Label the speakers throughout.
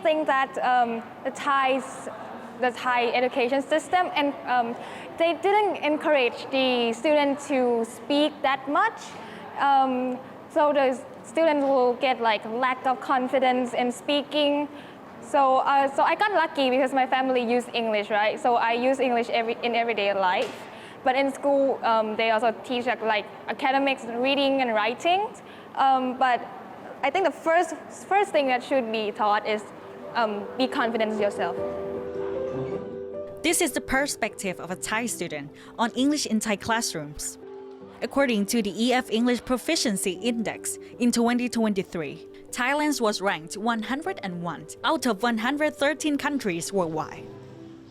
Speaker 1: think that the Thai education system and they didn't encourage the students to speak that much. So the students will get like lack of confidence in speaking. So I got lucky because my family used English, right? So I use English in everyday life. But in school, they also teach like academics, reading and writing. But I think the first thing that should be taught is be confident in yourself.
Speaker 2: This is the perspective of a Thai student on English in Thai classrooms. According to the EF English Proficiency Index in 2023, Thailand was ranked 101 out of 113 countries worldwide.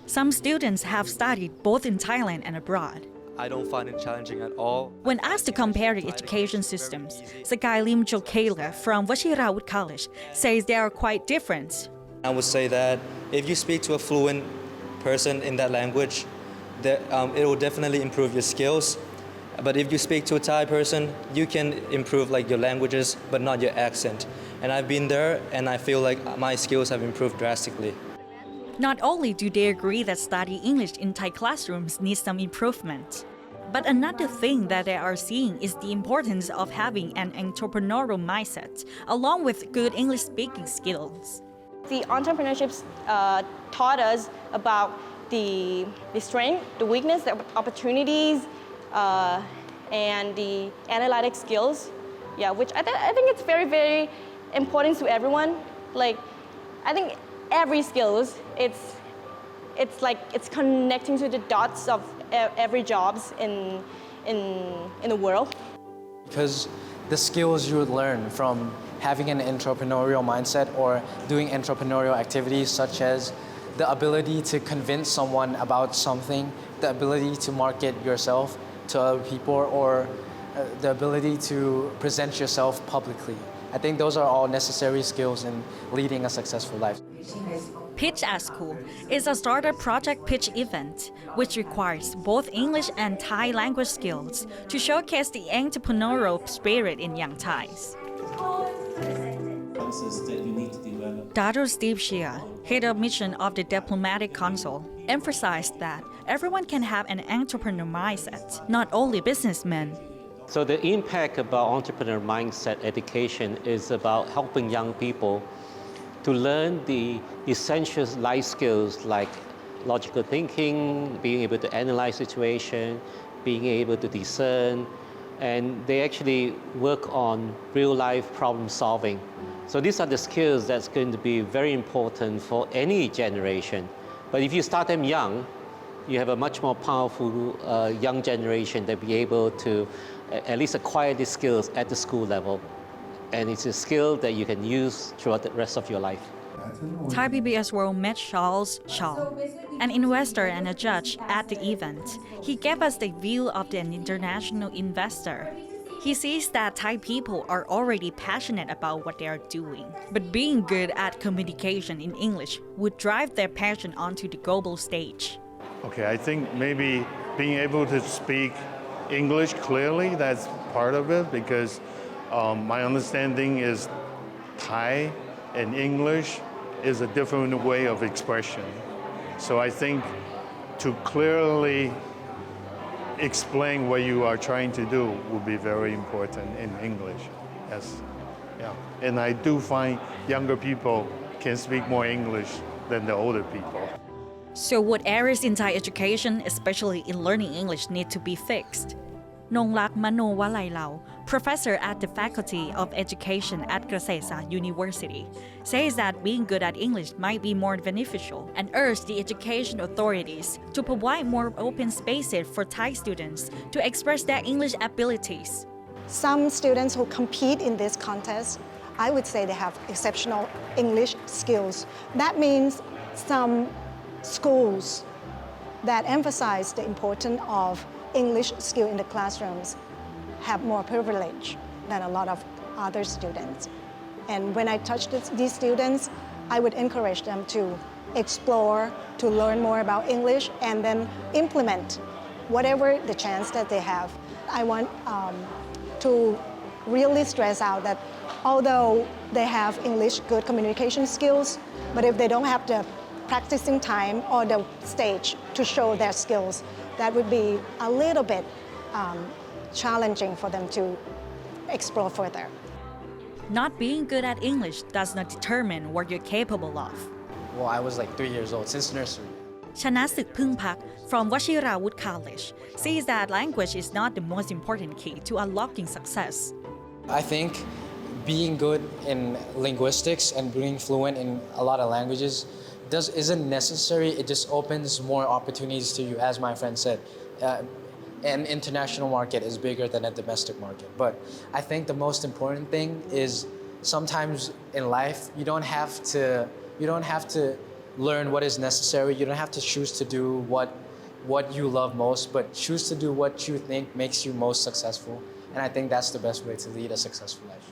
Speaker 2: Some students have studied both in Thailand and abroad.
Speaker 3: I don't find it challenging at all.
Speaker 2: When asked to compare the education systems, Skylim Jokela from Washirawut College says they are quite different.
Speaker 3: I would say that if you speak to a fluent person in that language, it will definitely improve your skills. But if you speak to a Thai person, you can improve like your languages, but not your accent. And I've been there, and I feel like my skills have improved drastically.
Speaker 2: Not only do they agree that studying English in Thai classrooms needs some improvement, but another thing that they are seeing is the importance of having an entrepreneurial mindset, along with good English speaking skills.
Speaker 4: The entrepreneurship taught us about the strength, the weakness, the opportunities, and the analytic skills. Yeah, which I think it's very, very important to everyone. Like, I think every skills, it's like it's connecting to the dots of every jobs in the world.
Speaker 5: Because the skills you would learn from having an entrepreneurial mindset or doing entrepreneurial activities such as the ability to convince someone about something, the ability to market yourself to other people, or the ability to present yourself publicly. I think those are all necessary skills in leading a successful life.
Speaker 2: Pitch at School is a starter project pitch event, which requires both English and Thai language skills to showcase the entrepreneurial spirit in young Thais. Dr. Steve Shea, head of mission of the Diplomatic Council, emphasized that everyone can have an entrepreneur mindset, not only businessmen.
Speaker 6: So the impact about entrepreneur mindset education is about helping young people to learn the essential life skills like logical thinking, being able to analyze situation, being able to discern, and they actually work on real-life problem solving. So these are the skills that's going to be very important for any generation. But if you start them young, you have a much more powerful young generation that be able to at least acquire these skills at the school level. And it's a skill that you can use throughout the rest of your life.
Speaker 2: Thai PBS World met Charles Shaw, an investor and a judge at the event. He gave us the view of an international investor. He sees that Thai people are already passionate about what they are doing, but being good at communication in English would drive their passion onto the global stage.
Speaker 7: Okay, I think maybe being able to speak English clearly, that's part of it, because my understanding is Thai and English is a different way of expression. So I think to clearly explain what you are trying to do will be very important in English. Yes, yeah. And I do find younger people can speak more English than the older people.
Speaker 2: So what areas in Thai education, especially in learning English, need to be fixed? Nonglak Mano Walai Lau, professor at the Faculty of Education at Kasesa University, says that being good at English might be more beneficial and urged the education authorities to provide more open spaces for Thai students to express their English abilities.
Speaker 8: Some students who compete in this contest, I would say they have exceptional English skills. That means some schools that emphasize the importance of English skill in the classrooms have more privilege than a lot of other students. And when I touch these students, I would encourage them to explore, to learn more about English, and then implement whatever the chance that they have. I want to really stress out that although they have English good communication skills, but if they don't have the practicing time or the stage to show their skills, that would be a little bit challenging for them to explore further.
Speaker 2: Not being good at English does not determine what you're capable of.
Speaker 5: Well, I was like 3 years old, since nursery.
Speaker 2: ชนะศึกพึ่งพัก from Washirawood College says that language is not the most important key to unlocking success.
Speaker 5: I think being good in linguistics and being fluent in a lot of languages isn't necessary. It just opens more opportunities to you, as my friend said. An international market is bigger than a domestic market. But I think the most important thing is sometimes in life you don't have to learn what is necessary. You don't have to choose to do what you love most, but choose to do what you think makes you most successful. And I think that's the best way to lead a successful life.